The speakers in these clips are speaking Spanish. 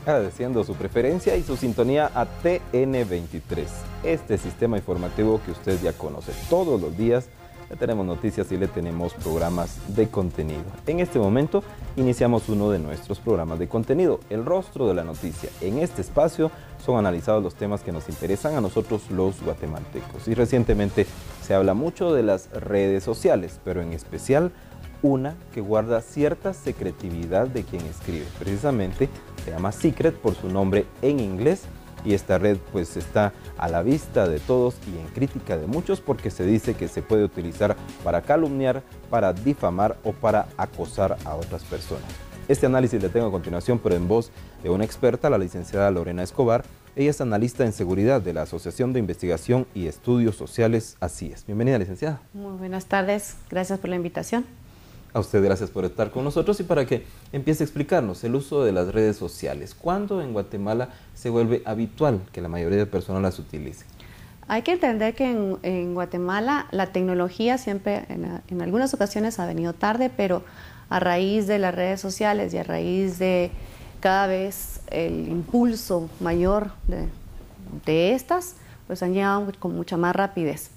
Agradeciendo su preferencia y su sintonía a TN23, este sistema informativo que usted ya conoce. Todos los días le tenemos noticias y le tenemos programas de contenido. En este momento iniciamos uno de nuestros programas de contenido, El Rostro de la Noticia. En este espacio son analizados los temas que nos interesan a nosotros los guatemaltecos. Y recientemente se habla mucho de las redes sociales, pero en especial una que guarda cierta secretividad de quien escribe. Precisamente se llama Secret por su nombre en inglés, y esta red pues está a la vista de todos y en crítica de muchos porque se dice que se puede utilizar para calumniar, para difamar o para acosar a otras personas. Este análisis le tengo a continuación, pero en voz de una experta, la licenciada Lorena Escobar. Ella es analista en seguridad de la Asociación de Investigación y Estudios Sociales ASIES. Bienvenida, licenciada. Muy buenas tardes, gracias por la invitación. A usted gracias por estar con nosotros y para que empiece a explicarnos el uso de las redes sociales. ¿Cuándo en Guatemala se vuelve habitual que la mayoría de personas las utilicen? Hay que entender que en Guatemala la tecnología siempre, en algunas ocasiones ha venido tarde, pero a raíz de las redes sociales y a raíz de cada vez el impulso mayor de estas, pues han llegado con mucha más rapidez.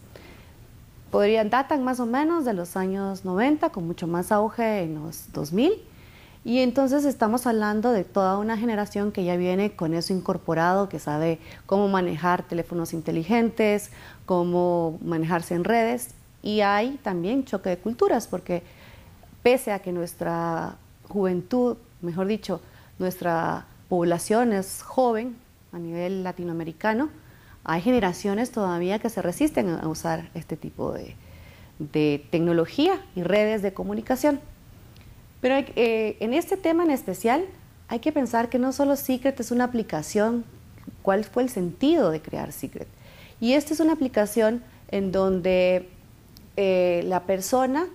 Datan más o menos de los años 90, con mucho más auge en los 2000, y entonces estamos hablando de toda una generación que ya viene con eso incorporado, que sabe cómo manejar teléfonos inteligentes, cómo manejarse en redes, y hay también choque de culturas, porque pese a que nuestra juventud, mejor dicho, nuestra población es joven a nivel latinoamericano, hay generaciones todavía que se resisten a usar este tipo de tecnología y redes de comunicación. Pero en este tema en especial hay que pensar que no solo Secret es una aplicación. ¿Cuál fue el sentido de crear Secret? Y esta es una aplicación en donde la persona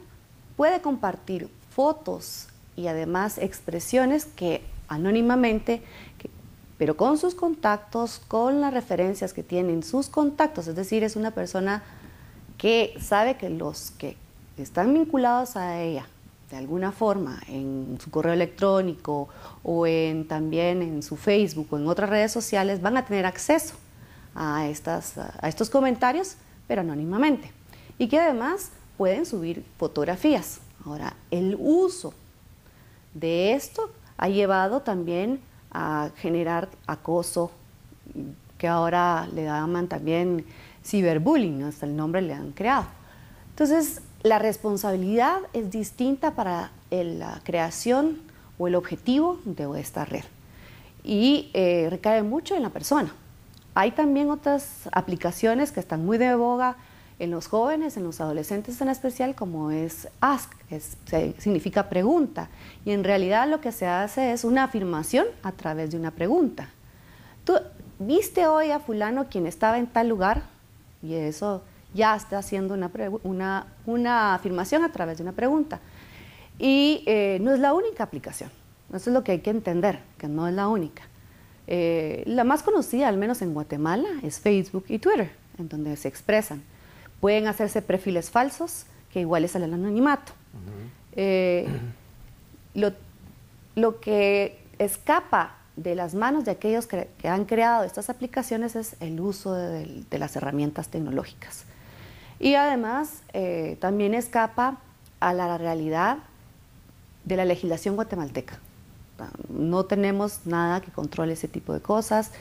puede compartir fotos y además expresiones que anónimamente, pero con sus contactos, con las referencias que tienen sus contactos, es decir, es una persona que sabe que los que están vinculados a ella de alguna forma en su correo electrónico o también en su Facebook o en otras redes sociales van a tener acceso a estos comentarios, pero anónimamente, y que además pueden subir fotografías. Ahora, el uso de esto ha llevado también a generar acoso, que ahora le llaman también ciberbullying, hasta el nombre le han creado. Entonces, la responsabilidad es distinta para la creación o el objetivo de esta red y recae mucho en la persona. Hay también otras aplicaciones que están muy de boga en los jóvenes, en los adolescentes en especial, como es Ask, significa pregunta, y en realidad lo que se hace es una afirmación a través de una pregunta. Tú viste hoy a fulano quien estaba en tal lugar, y eso ya está haciendo una afirmación a través de una pregunta. Y no es la única aplicación, eso es lo que hay que entender, que no es la única. La más conocida, al menos en Guatemala, es Facebook y Twitter, en donde se expresan. Pueden hacerse perfiles falsos, que igual es el anonimato. Lo que escapa de las manos de aquellos que han creado estas aplicaciones es el uso de las herramientas tecnológicas. Y además también escapa a la realidad de la legislación guatemalteca. No tenemos nada que controle ese tipo de cosas.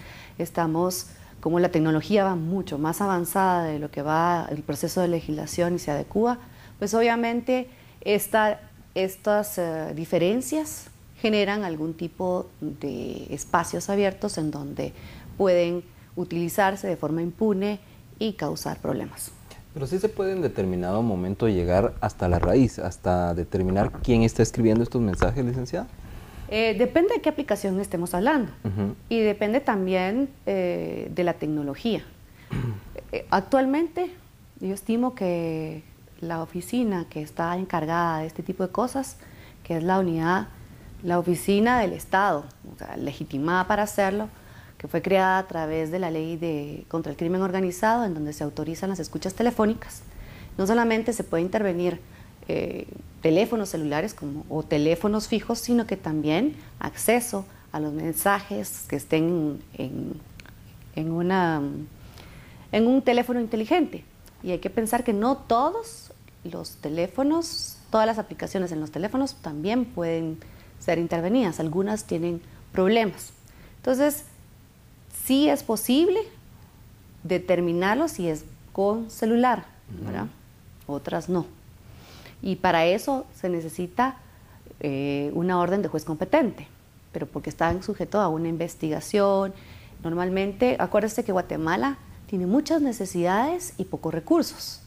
Como la tecnología va mucho más avanzada de lo que va el proceso de legislación y se adecúa, pues obviamente estas diferencias generan algún tipo de espacios abiertos en donde pueden utilizarse de forma impune y causar problemas. Pero sí se puede en determinado momento llegar hasta la raíz, hasta determinar quién está escribiendo estos mensajes, licenciada. Depende de qué aplicación estemos hablando y depende también de la tecnología. Actualmente yo estimo que la oficina que está encargada de este tipo de cosas, que es la oficina del Estado, o sea, legitimada para hacerlo, que fue creada a través de la ley contra el crimen organizado, en donde se autorizan las escuchas telefónicas. No solamente se puede intervenir teléfonos celulares o teléfonos fijos, sino que también acceso a los mensajes que estén en un teléfono inteligente. Y hay que pensar que no todos los teléfonos, todas las aplicaciones en los teléfonos también pueden ser intervenidas. Algunas tienen problemas. Entonces, sí es posible determinarlo si es con celular, ¿verdad? Otras no. Y para eso se necesita una orden de juez competente, pero porque están sujetos a una investigación. Normalmente, acuérdense que Guatemala tiene muchas necesidades y pocos recursos.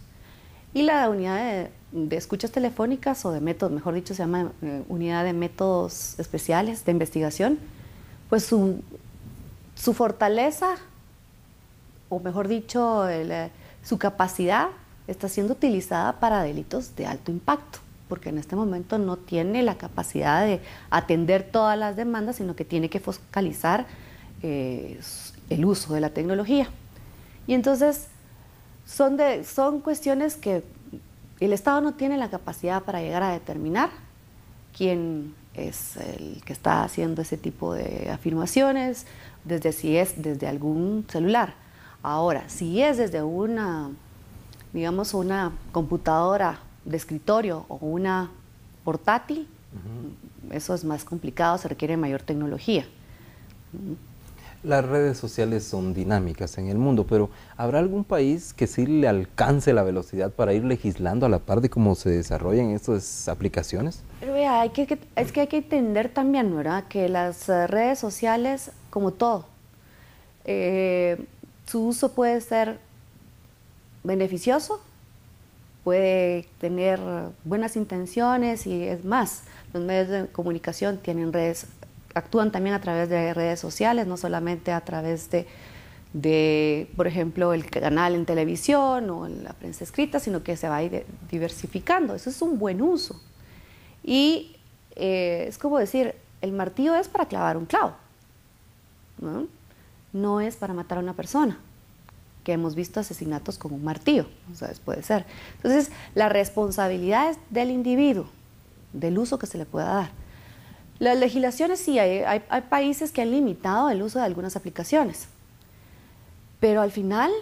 Y la unidad de escuchas telefónicas, o de métodos, mejor dicho, se llama unidad de métodos especiales de investigación, pues su fortaleza, o mejor dicho, su capacidad está siendo utilizada para delitos de alto impacto, porque en este momento no tiene la capacidad de atender todas las demandas, sino que tiene que focalizar el uso de la tecnología. Y entonces son cuestiones que el Estado no tiene la capacidad para llegar a determinar quién es el que está haciendo ese tipo de afirmaciones, si es desde algún celular. Ahora, si es desde una computadora de escritorio o una portátil, eso es más complicado, se requiere mayor tecnología. Las redes sociales son dinámicas en el mundo, pero ¿habrá algún país que sí le alcance la velocidad para ir legislando a la par de cómo se desarrollan estas aplicaciones? Pero vea, es que hay que entender también, ¿verdad?, que las redes sociales, como todo, su uso puede ser beneficioso, puede tener buenas intenciones, y es más, los medios de comunicación actúan también a través de redes sociales, no solamente a través de, por ejemplo, el canal en televisión o en la prensa escrita, sino que se va a ir diversificando. Eso es un buen uso. Y es como decir, el martillo es para clavar un clavo, ¿no? No es para matar a una persona, que hemos visto asesinatos con un martillo, o sea, puede ser. Entonces, la responsabilidad es del individuo, del uso que se le pueda dar. Las legislaciones sí, hay países que han limitado el uso de algunas aplicaciones, pero al final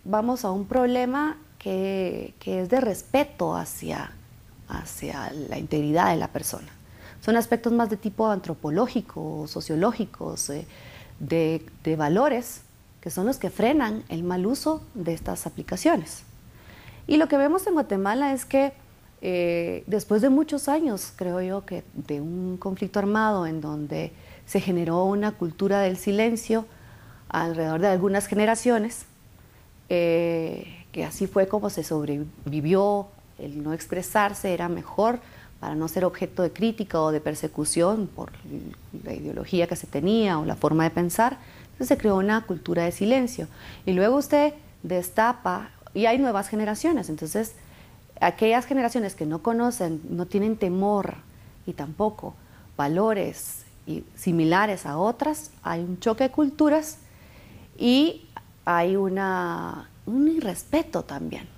vamos a un problema que es de respeto hacia la integridad de la persona. Son aspectos más de tipo antropológico, sociológicos, de valores, que son los que frenan el mal uso de estas aplicaciones. Y lo que vemos en Guatemala es que después de muchos años, creo yo, que de un conflicto armado en donde se generó una cultura del silencio alrededor de algunas generaciones, que así fue como se sobrevivió, el no expresarse era mejor para no ser objeto de crítica o de persecución por la ideología que se tenía o la forma de pensar. Entonces se creó una cultura de silencio. Y luego usted destapa, y hay nuevas generaciones, entonces aquellas generaciones que no conocen, no tienen temor y tampoco valores similares a otras, hay un choque de culturas y hay un irrespeto también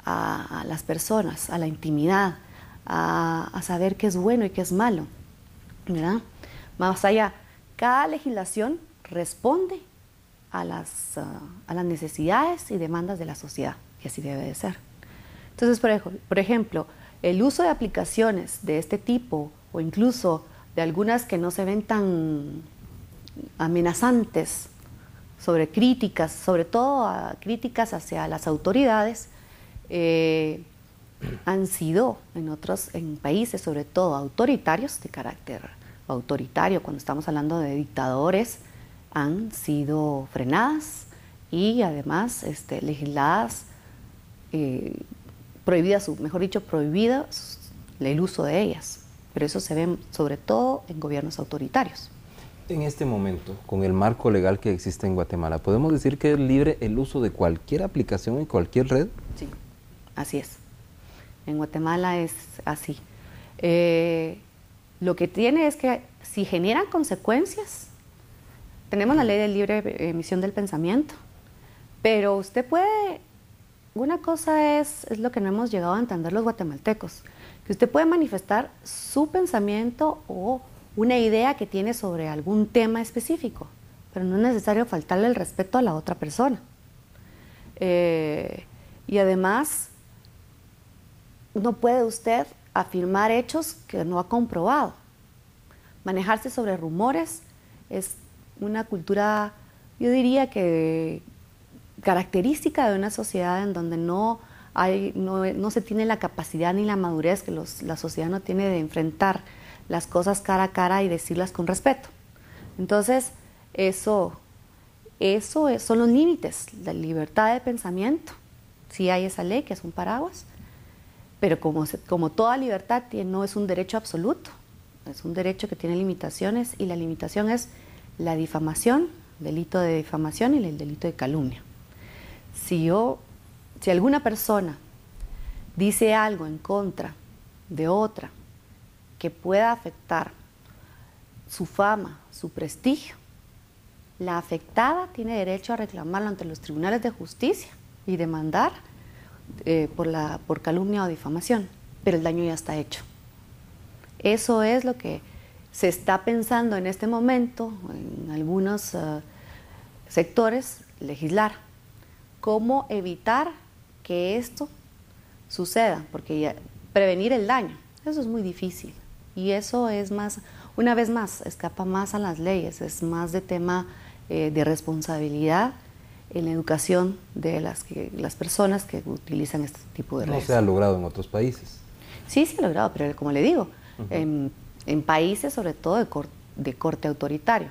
a las personas, a la intimidad, a saber qué es bueno y qué es malo, ¿verdad? Más allá, cada legislación responde a las necesidades y demandas de la sociedad, y así debe de ser. Entonces, por ejemplo, el uso de aplicaciones de este tipo, o incluso de algunas que no se ven tan amenazantes, sobre críticas, sobre todo críticas hacia las autoridades, han sido en países, sobre todo autoritarios, de carácter autoritario, cuando estamos hablando de dictadores, han sido frenadas y además legisladas, prohibidas el uso de ellas. Pero eso se ve sobre todo en gobiernos autoritarios. En este momento, con el marco legal que existe en Guatemala, ¿podemos decir que es libre el uso de cualquier aplicación en cualquier red? Sí, así es. En Guatemala es así. Lo que tiene es que si generan consecuencias, tenemos la ley de libre emisión del pensamiento, pero usted puede, una cosa es lo que no hemos llegado a entender los guatemaltecos, que usted puede manifestar su pensamiento o una idea que tiene sobre algún tema específico, pero no es necesario faltarle el respeto a la otra persona. Y además, no puede usted afirmar hechos que no ha comprobado. Manejarse sobre rumores es una cultura, yo diría que característica de una sociedad en donde no se tiene la capacidad ni la madurez que la sociedad no tiene de enfrentar las cosas cara a cara y decirlas con respeto. Entonces, eso son los límites, la libertad de pensamiento. Sí hay esa ley que es un paraguas, pero como toda libertad no es un derecho absoluto, es un derecho que tiene limitaciones, y la limitación es la difamación, delito de difamación y el delito de calumnia. Si alguna persona dice algo en contra de otra que pueda afectar su fama, su prestigio, la afectada tiene derecho a reclamarlo ante los tribunales de justicia y demandar por calumnia o difamación, pero el daño ya está hecho. Eso es lo que se está pensando en este momento en algunos sectores, legislar. ¿Cómo evitar que esto suceda? Porque prevenir el daño, eso es muy difícil. Y eso es más, una vez más, escapa más a las leyes, es más de tema de responsabilidad en la educación de las personas que utilizan este tipo de redes. ¿No se ha logrado en otros países? Sí, se ha logrado, pero como le digo, en países sobre todo de corte autoritario.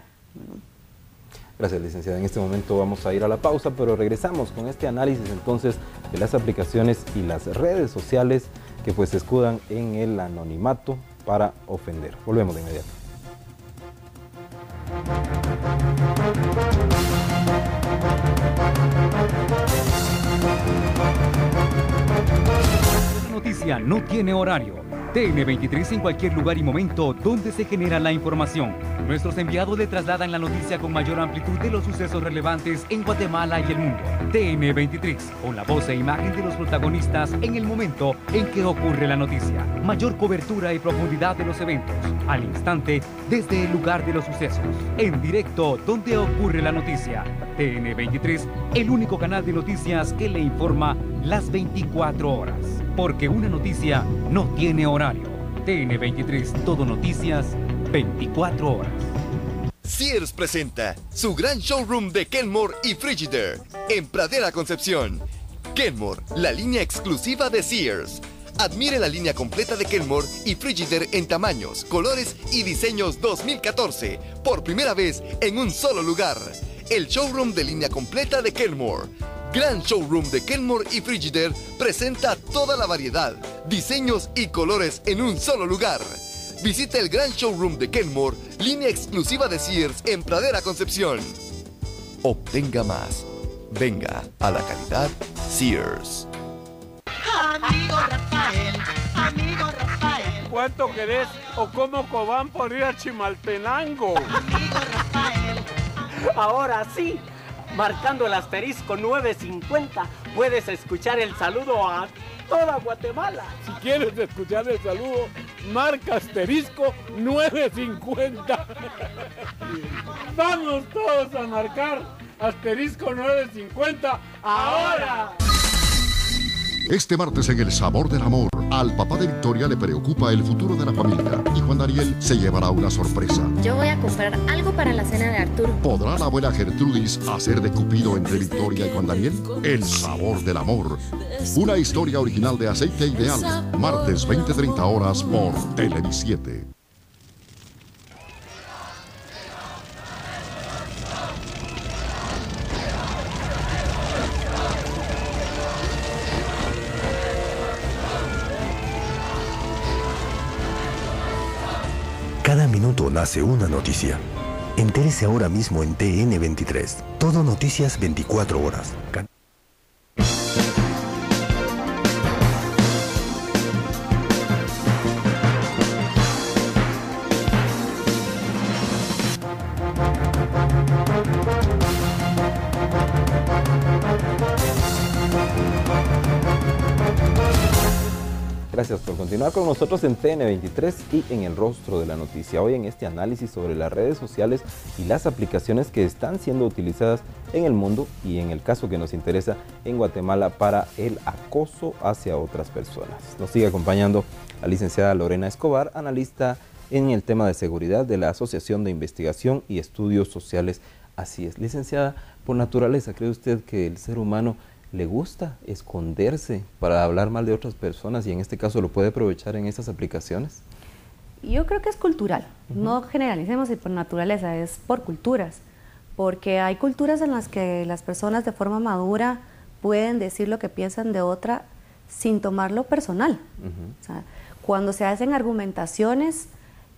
Gracias, licenciada. En este momento vamos a ir a la pausa, pero regresamos con este análisis entonces de las aplicaciones y las redes sociales que pues se escudan en el anonimato para ofender. Volvemos de inmediato. La noticia no tiene horario. TN23 en cualquier lugar y momento donde se genera la información. Nuestros enviados le trasladan la noticia con mayor amplitud de los sucesos relevantes en Guatemala y el mundo. TN23, con la voz e imagen de los protagonistas en el momento en que ocurre la noticia. Mayor cobertura y profundidad de los eventos, al instante, desde el lugar de los sucesos. En directo, donde ocurre la noticia. TN23, el único canal de noticias que le informa las 24 horas. Porque una noticia no tiene horario. TN23, todo noticias, 24 horas. Sears presenta su gran showroom de Kenmore y Frigidaire en Pradera Concepción. Kenmore, la línea exclusiva de Sears. Admire la línea completa de Kenmore y Frigidaire en tamaños, colores y diseños 2014. Por primera vez en un solo lugar. El showroom de línea completa de Kenmore. Gran Showroom de Kenmore y Frigidaire presenta toda la variedad, diseños y colores en un solo lugar. Visita el Gran Showroom de Kenmore, línea exclusiva de Sears en Pradera Concepción. Obtenga más. Venga a la calidad Sears. Amigo Rafael. ¿Cuánto querés o cómo cobán por ir a Chimaltenango? Amigo Rafael. Ahora sí, marcando el asterisco 950, puedes escuchar el saludo a toda Guatemala. Si quieres escuchar el saludo, marca asterisco 950. Vamos todos a marcar asterisco 950 ahora. Este martes en El Sabor del Amor, al papá de Victoria le preocupa el futuro de la familia y Juan Daniel se llevará una sorpresa. Yo voy a comprar algo para la cena de Arturo. ¿Podrá la abuela Gertrudis hacer de Cupido entre Victoria y Juan Daniel? El Sabor del Amor. Una historia original de Aceite Ideal. Martes 20:30 horas por Televisiete. Cada minuto nace una noticia. Entérese ahora mismo en TN23. Todo noticias 24 horas. Gracias por continuar con nosotros en TN23 y en El Rostro de la Noticia. Hoy en este análisis sobre las redes sociales y las aplicaciones que están siendo utilizadas en el mundo y en el caso que nos interesa en Guatemala para el acoso hacia otras personas. Nos sigue acompañando la licenciada Lorena Escobar, analista en el tema de seguridad de la Asociación de Investigación y Estudios Sociales. Así es, licenciada, por naturaleza, ¿cree usted que el ser humano le gusta esconderse para hablar mal de otras personas y en este caso lo puede aprovechar en estas aplicaciones? Yo creo que es cultural, no generalicemos y por naturaleza, es por culturas, porque hay culturas en las que las personas de forma madura pueden decir lo que piensan de otra sin tomarlo personal. O sea, cuando se hacen argumentaciones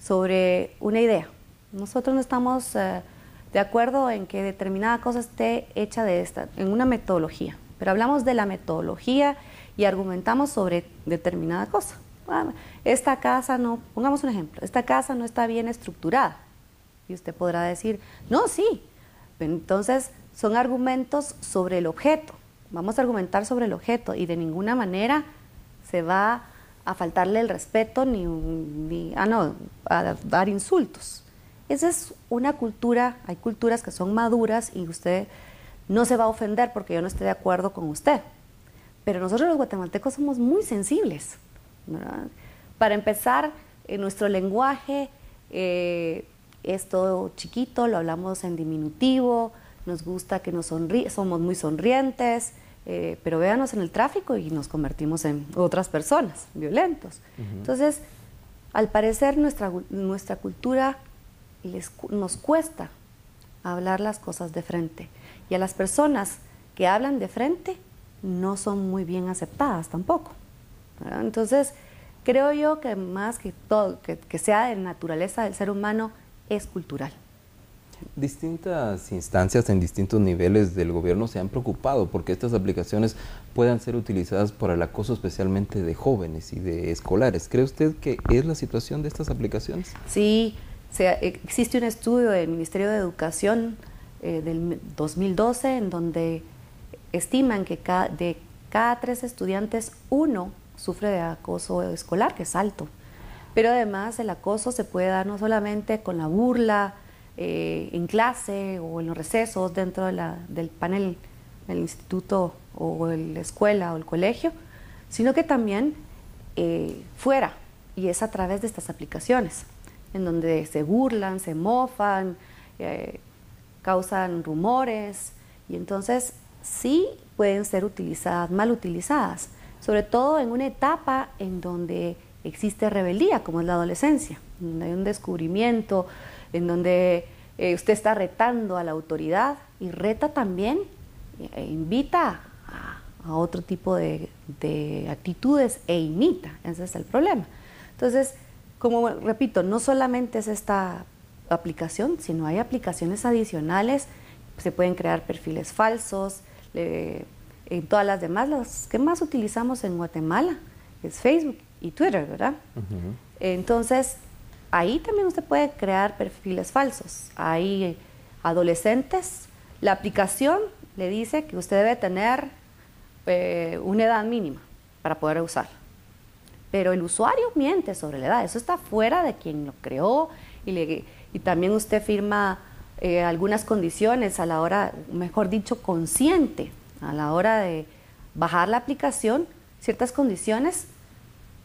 sobre una idea, nosotros no estamos de acuerdo en que determinada cosa esté hecha en una metodología, pero hablamos de la metodología y argumentamos sobre determinada cosa. Esta casa no, pongamos un ejemplo, esta casa no está bien estructurada. Y usted podrá decir, no, sí. Pero entonces son argumentos sobre el objeto. Vamos a argumentar sobre el objeto y de ninguna manera se va a faltarle el respeto a dar insultos. Esa es una cultura, hay culturas que son maduras y usted no se va a ofender porque yo no esté de acuerdo con usted. Pero nosotros los guatemaltecos somos muy sensibles, ¿verdad? Para empezar, en nuestro lenguaje es todo chiquito, lo hablamos en diminutivo, nos gusta que somos muy sonrientes, pero véanos en el tráfico y nos convertimos en otras personas, violentos. Entonces, al parecer nuestra cultura nos cuesta hablar las cosas de frente. Y a las personas que hablan de frente no son muy bien aceptadas tampoco, ¿verdad? Entonces, creo yo que más que todo, que sea de naturaleza del ser humano, es cultural. Distintas instancias en distintos niveles del gobierno se han preocupado porque estas aplicaciones puedan ser utilizadas por el acoso especialmente de jóvenes y de escolares. ¿Cree usted que es la situación de estas aplicaciones? Sí, existe un estudio del Ministerio de Educación del 2012 en donde estiman que de cada 3 estudiantes, 1 sufre de acoso escolar, que es alto. Pero además el acoso se puede dar no solamente con la burla en clase o en los recesos dentro del panel del instituto o la escuela o el colegio, sino que también fuera, y es a través de estas aplicaciones, en donde se burlan, se mofan, causan rumores, y entonces sí pueden ser utilizadas, mal utilizadas, sobre todo en una etapa en donde existe rebeldía, como es la adolescencia, en donde hay un descubrimiento, en donde usted está retando a la autoridad y reta también, invita a otro tipo de actitudes e imita, ese es el problema. Entonces, como repito, no solamente es esta aplicación, sino hay aplicaciones adicionales, se pueden crear perfiles falsos, en todas las demás, las que más utilizamos en Guatemala es Facebook y Twitter, ¿verdad? Entonces, ahí también usted puede crear perfiles falsos. Hay adolescentes, la aplicación le dice que usted debe tener una edad mínima para poder usar. Pero el usuario miente sobre la edad, eso está fuera de quien lo creó y también usted firma algunas condiciones a la hora, mejor dicho, consciente, a la hora de bajar la aplicación, ciertas condiciones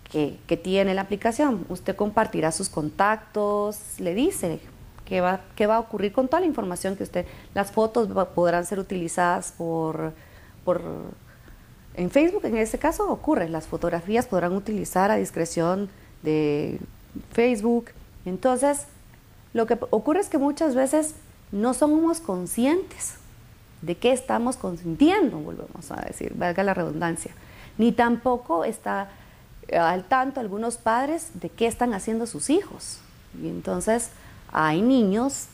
que tiene la aplicación. Usted compartirá sus contactos, le dice qué va a ocurrir con toda la información que usted, las fotos podrán ser utilizadas en Facebook, en este caso ocurre, las fotografías podrán utilizar a discreción de Facebook. Entonces, lo que ocurre es que muchas veces no somos conscientes de qué estamos consintiendo, volvemos a decir, valga la redundancia, ni tampoco está al tanto algunos padres de qué están haciendo sus hijos. Y entonces hay niños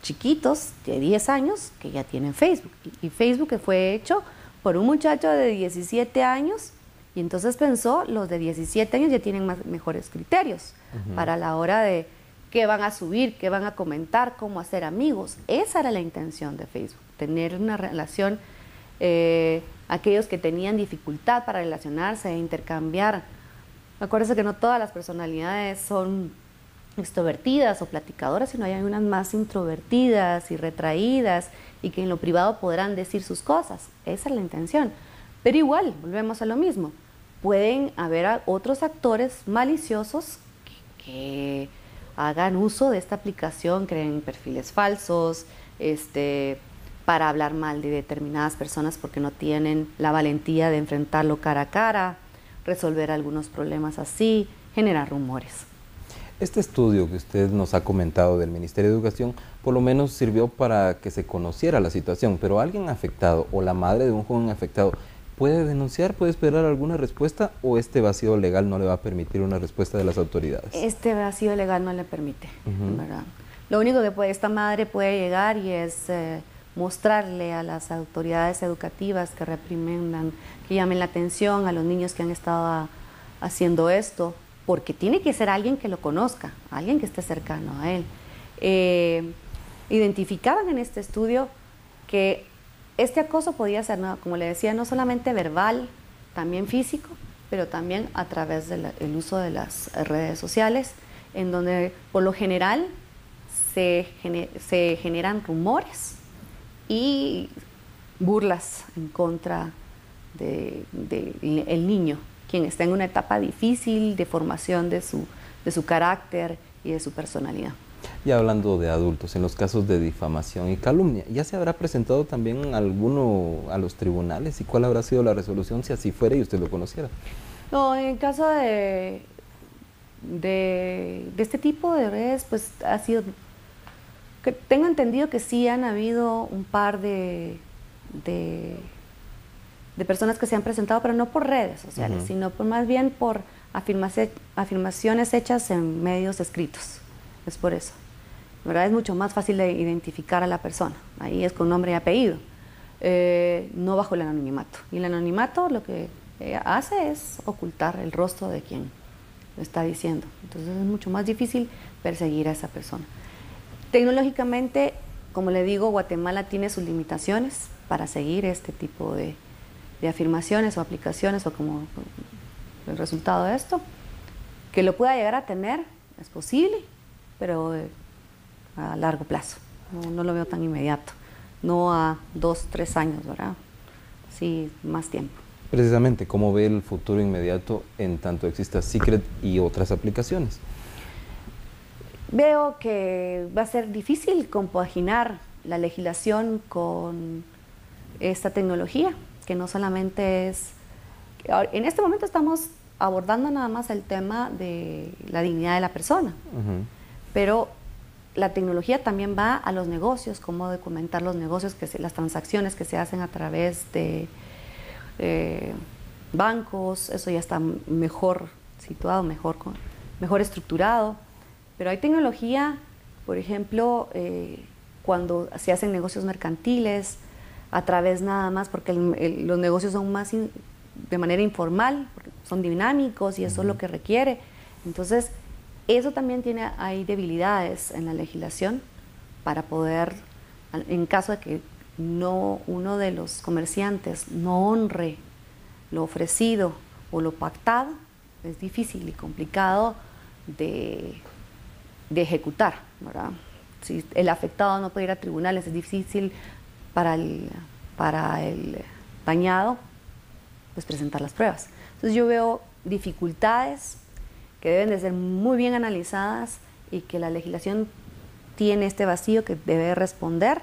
chiquitos de 10 años que ya tienen Facebook, y Facebook que fue hecho por un muchacho de 17 años, y entonces pensó, los de 17 años ya tienen mejores criterios para la hora de qué van a subir, qué van a comentar, cómo hacer amigos. Esa era la intención de Facebook, tener una relación, aquellos que tenían dificultad para relacionarse e intercambiar Acuérdense que no todas las personalidades son extrovertidas o platicadoras, sino hay unas más introvertidas y retraídas y que en lo privado podrán decir sus cosas. Esa es la intención. Pero igual, volvemos a lo mismo. Pueden haber otros actores maliciosos que hagan uso de esta aplicación, creen perfiles falsos, para hablar mal de determinadas personas porque no tienen la valentía de enfrentarlo cara a cara, resolver algunos problemas así, generar rumores. Este estudio que usted nos ha comentado del Ministerio de Educación, por lo menos sirvió para que se conociera la situación, pero alguien afectado o la madre de un joven afectado, ¿puede denunciar, puede esperar alguna respuesta o este vacío legal no le va a permitir una respuesta de las autoridades? Este vacío legal no le permite, ¿verdad? Lo único que esta madre puede llegar y es mostrarle a las autoridades educativas que reprimendan, que llamen la atención a los niños que han estado haciendo esto, porque tiene que ser alguien que lo conozca, alguien que esté cercano a él. Identificaban en este estudio que este acoso podía ser, como le decía, no solamente verbal, también físico, pero también a través del uso de las redes sociales, en donde por lo general se generan rumores y burlas en contra del niño, quien está en una etapa difícil de formación de su carácter y de su personalidad. Y hablando de adultos, en los casos de difamación y calumnia, ¿ya se habrá presentado también alguno a los tribunales? ¿Y cuál habrá sido la resolución si así fuera y usted lo conociera? No, en el caso de este tipo de redes, pues ha sido... Tengo entendido que sí han habido un par de personas que se han presentado, pero no por redes sociales, sino más bien por afirmaciones hechas en medios escritos. Es por eso. ¿Verdad? Es mucho más fácil de identificar a la persona. Ahí es con nombre y apellido, no bajo el anonimato. Y el anonimato lo que hace es ocultar el rostro de quien lo está diciendo. Entonces es mucho más difícil perseguir a esa persona. Tecnológicamente, como le digo, Guatemala tiene sus limitaciones para seguir este tipo de afirmaciones o aplicaciones o como el resultado de esto. Que lo pueda llegar a tener es posible, pero a largo plazo. No lo veo tan inmediato. No a 2, 3 años, ¿verdad? Sí, más tiempo. Precisamente, ¿cómo ve el futuro inmediato en tanto exista Secret y otras aplicaciones? Veo que va a ser difícil compaginar la legislación con esta tecnología, que no solamente es... En este momento estamos abordando nada más el tema de la dignidad de la persona, pero la tecnología también va a los negocios, cómo documentar los negocios, las transacciones que se hacen a través de bancos. Eso ya está mejor situado, mejor estructurado. Pero hay tecnología, por ejemplo, cuando se hacen negocios mercantiles, a través nada más, porque los negocios son más de manera informal, porque son dinámicos y eso es lo que requiere. Entonces, eso también hay debilidades en la legislación para poder, en caso de que uno de los comerciantes no honre lo ofrecido o lo pactado, es difícil y complicado de ejecutar, ¿verdad? Si el afectado no puede ir a tribunales, es difícil para el dañado pues presentar las pruebas. Entonces yo veo dificultades que deben de ser muy bien analizadas y que la legislación tiene este vacío que debe responder,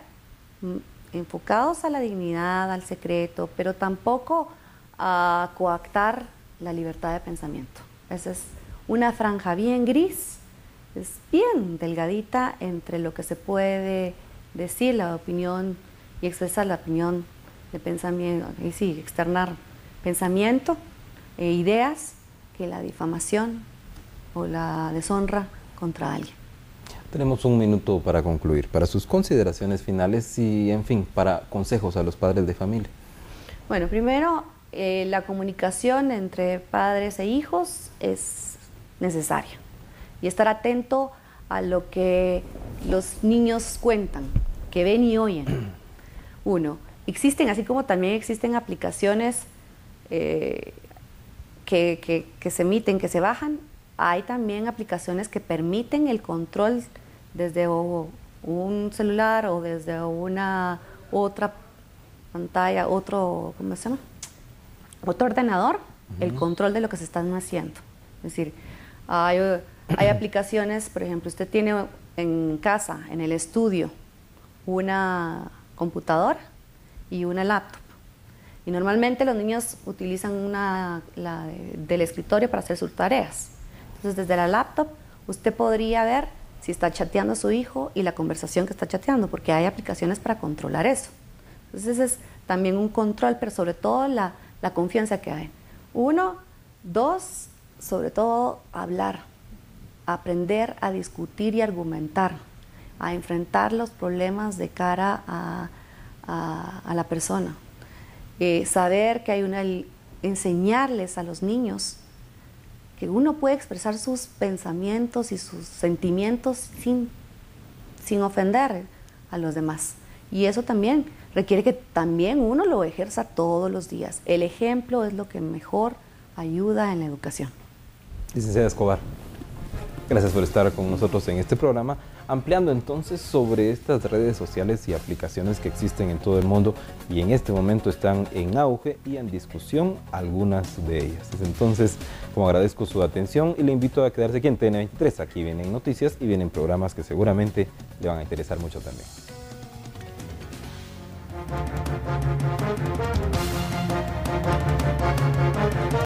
enfocados a la dignidad, al secreto, pero tampoco a coactar la libertad de pensamiento. Esa es una franja bien gris, es bien delgadita entre lo que se puede decir, la opinión y expresar la opinión de pensamiento, y sí, externar pensamiento e ideas, que la difamación o la deshonra contra alguien. Tenemos un minuto para concluir, para sus consideraciones finales y, en fin, para consejos a los padres de familia. Bueno, primero, la comunicación entre padres e hijos es necesaria y estar atento a lo que los niños cuentan, que ven y oyen. Uno, existen, así como también existen aplicaciones que se emiten, que se bajan. Hay también aplicaciones que permiten el control desde un celular o desde una otra pantalla, otro ordenador, el control de lo que se están haciendo. Es decir, hay aplicaciones, por ejemplo, usted tiene en casa, en el estudio, una computadora y una laptop. Y normalmente los niños utilizan la del escritorio para hacer sus tareas. Entonces, desde la laptop, usted podría ver si está chateando a su hijo y la conversación que está chateando, porque hay aplicaciones para controlar eso. Entonces, ese es también un control, pero sobre todo la confianza que hay. 1, 2, sobre todo hablar, aprender a discutir y argumentar, a enfrentar los problemas de cara a la persona. Saber que hay enseñarles a los niños que uno puede expresar sus pensamientos y sus sentimientos sin ofender a los demás. Y eso también requiere que también uno lo ejerza todos los días. El ejemplo es lo que mejor ayuda en la educación. Licenciada Escobar, gracias por estar con nosotros en este programa, ampliando entonces sobre estas redes sociales y aplicaciones que existen en todo el mundo y en este momento están en auge y en discusión algunas de ellas. Entonces, como agradezco su atención y le invito a quedarse aquí en TN23. Aquí vienen noticias y vienen programas que seguramente le van a interesar mucho también.